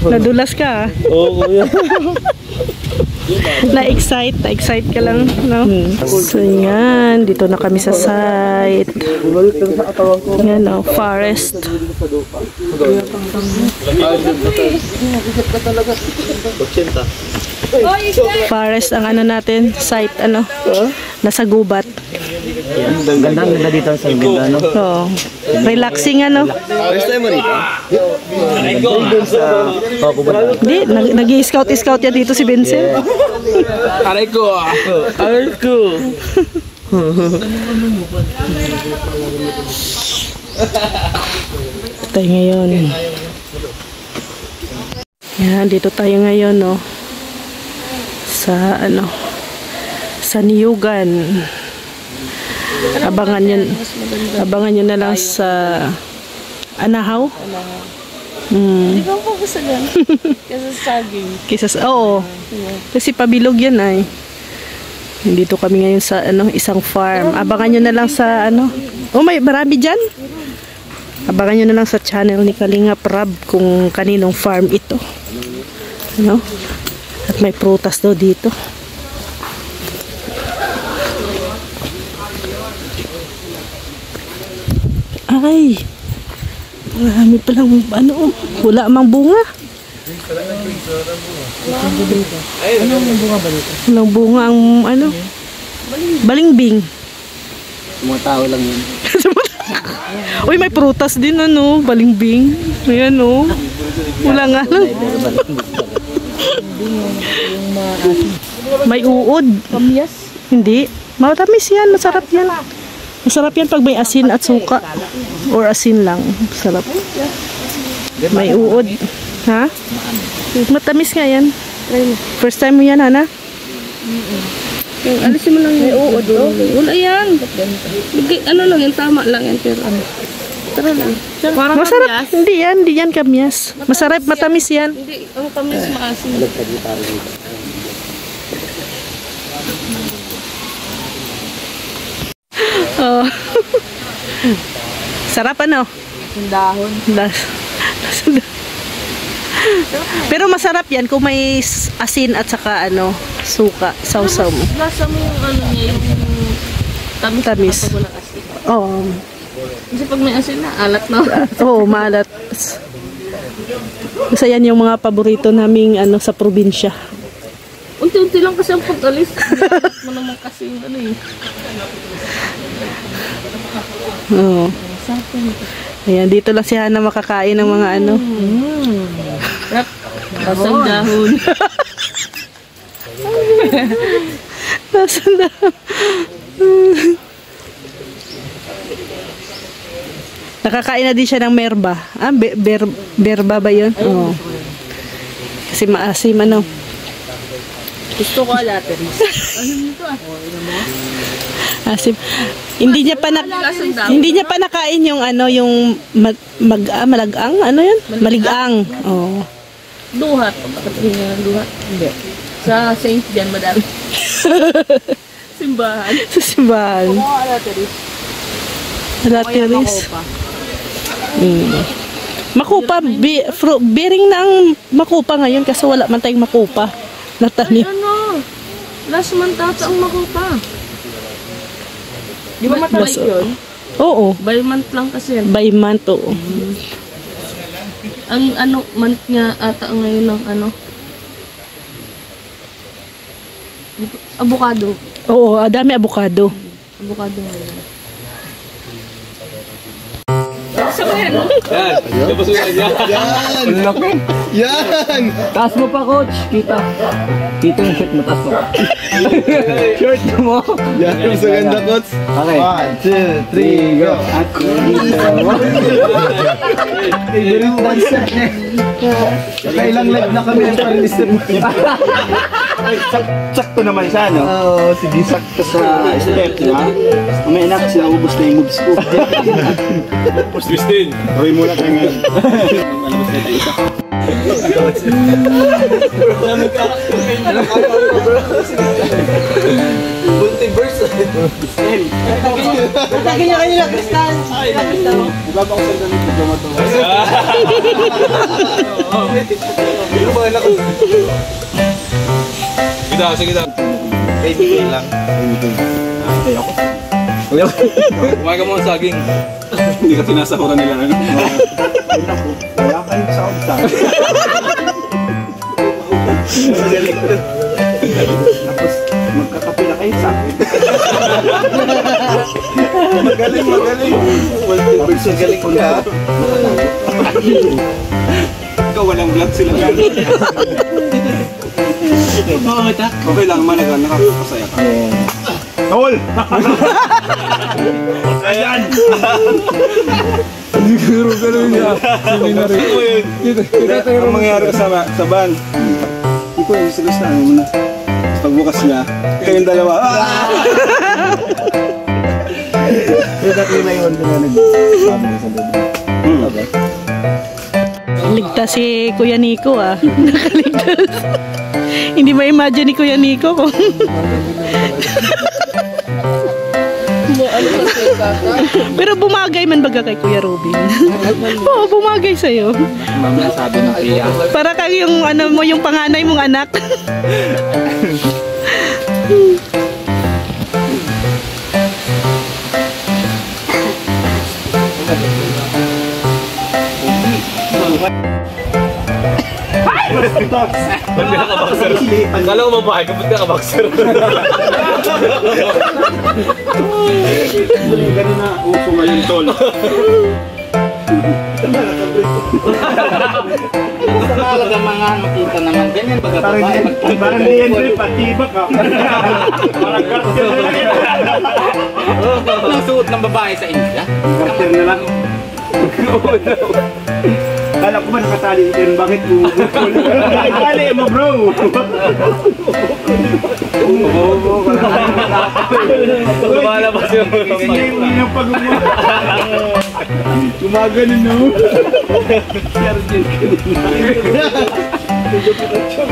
Nadulas ka. Oo, kuya. Na-excite ka lang, no? So yan, dito na kami sa site. Yan o, forest. Forest ang ano natin, site ano, nasa gubat. Ganda dito sa ganda, no? So, relaxing ano. First time mo dito? Hindi, nag-i-scout yan dito si Vincent. Aray ko! Aray ko! Tayo ngayon. Yan, dito tayo ngayon, no. Sa ano, sa Niyugan. Abangan nyo na lang sa Anahaw. Hindi ko po gusto gan. Kasi saging. Oo. Kasi pabilog yan ay. Dito kami ngayon sa ano, isang farm. Abangan nyo na lang sa ano. Oh, may marami dyan. Abangan nyo na lang sa channel ni Kalinga Prab kung kaninong farm ito. Ano? At may prutas daw dito. Ay, marami palang ano, wala mang bunga. Anong bunga ba dito? Walang bunga ang ano, balimbing. Mga tao lang yun. Uy, may prutas din ano, balimbing. Ayan o. Wala nga lang. May uod. Kamyas. Hindi. Matamis yan, masarap yan. Masarap yan pag may asin at suka. Or asin lang. Masarap. May uod. Ha? Matamis nga yan. First time mo yan, Hana? Alisin mo lang yung uod. Wala yan. Ano lang yan, tama lang yan. Pero ano. Tara lang. Parang Masarap. kamyas. Hindi yan kamyas. Masarap, matamis yan. Hindi, ang kamyas maasin. Oh. Sarap ano? Yung dahon. Pero masarap yan kung may asin at saka ano, suka, sausaw mo. Lasa mo yung ano niya, yung tamis. Tamis. Kapag walang asin. Oo. Kasi pag may asin na, alat na. Oo, maalat. Kasi yan yung mga paborito naming ano sa probinsya. Unti-unti lang kasi ang pag-alis. Alat mo naman kasi yung ano eh. Oo. Sarap yun. Ayan, dito lang si Hana makakain ng mga ano. Sarap. Basang dahon. Nasaan na? Nakakain na din siya ng merba. Ah, berba ba yun? Oo. Kasi maasim ano. Gusto ko alateris. Ano nito ah? Asim. Hindi niya pa nakain yung ano, yung malagang, ano yun? Maligang. Oo. Duhat. Pagkatayin nga ng duhat. Hindi. Sa Saint John, madami. Simbahan. Sa simbahan. Kung alateris. Alateris. Makupa. Bearing na ang makupa ngayon kasi wala man tayong makupa. Natanim. Ano? Last month ata ang makupa. Di ba matalit yun? Oo. By month lang kasi yan. By month, oo. Ang ano, month nga ata ngayon ng ano? Avocado. Oo, dami avocado. Avocado ngayon. Yan! Napasukan niya! Yan! Yan! Taas mo pa, coach. Kita yung shirt mo, taas mo. Shirt mo. Yan! Mas ganda, coach! Okay. 1, 2, 3, go! Ako dito. Favorite dancer niya. Kailang live na kami ang parilister mo. Sakto naman siya, no? Oo, sige. Sakto sa step, ha? May anak, sinaubos na yung moves ko. Christine! Roy muna tayo ngayon. Multiverse Atagin niya kanila, Kristal. Diba ba ako sa ganito gumato? Ano ba anak ko? Sige daw. Kaibigan lang. Kumain ka muna saging. Hindi ka sinasahuran nila. Kaya kayo sa umsa. Tapos magkakape na kayo sa akin. Magaling. Magaling ka. Ikaw walang vlog sila. Okay lang, nakakapasaya ka. Tol! Ayan! Siguro gano'n niya. Seminary. Ang mangyayari ka sa van. Ito yung silos na ano muna. Pagbukas niya, kayong dalawa. Dati na yun, nag-family sa bebe. Ligtas si Kuya Nico ah. Nakaligtas. Hindi ma-imagine ni Kuya Nico kung pero bumagay man baga kay Kuya Robin. Oo, bumagay sa'yo. Mamaya sabi ng Pia. Para kang yung ano mo, yung panganay mong anak. Ba't ka naka-boxer? Kala ko mabahay ka, ba't ka naka-boxer? Ganun na uso ngayon, tol. Sa talaga mga makita naman ganyan baga babae Parang di yan rin, patibak ka. Parang karter na lang. Ang suot ng babae sa India. Karter na lang. Kala ko ba nakatali din? Bakit bubukol? Nakatali mo, bro! Lumalabas yung Sige, uli ng pag-umot. Gumaganon na mo. Sergeant kanina.